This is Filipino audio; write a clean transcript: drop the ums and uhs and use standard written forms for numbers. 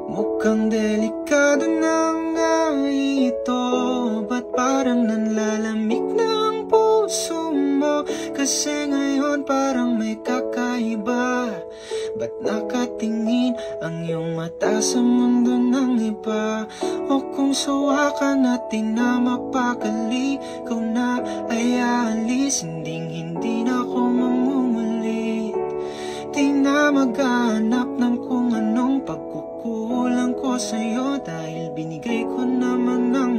Mukhang delikado na nga ito. Ba't parang nanlalamig ng puso mo? Kasi ngayon parang may kakaiba. Ba't nakatingin ang iyong mata sa mundo ng iba? O kung sawa ka na di na mapakali, ikaw na ay aalis, hindi na ako mamumulit. Di na maghanap ng kung anong pagkukulang ko sa'yo, dahil binigay ko naman ang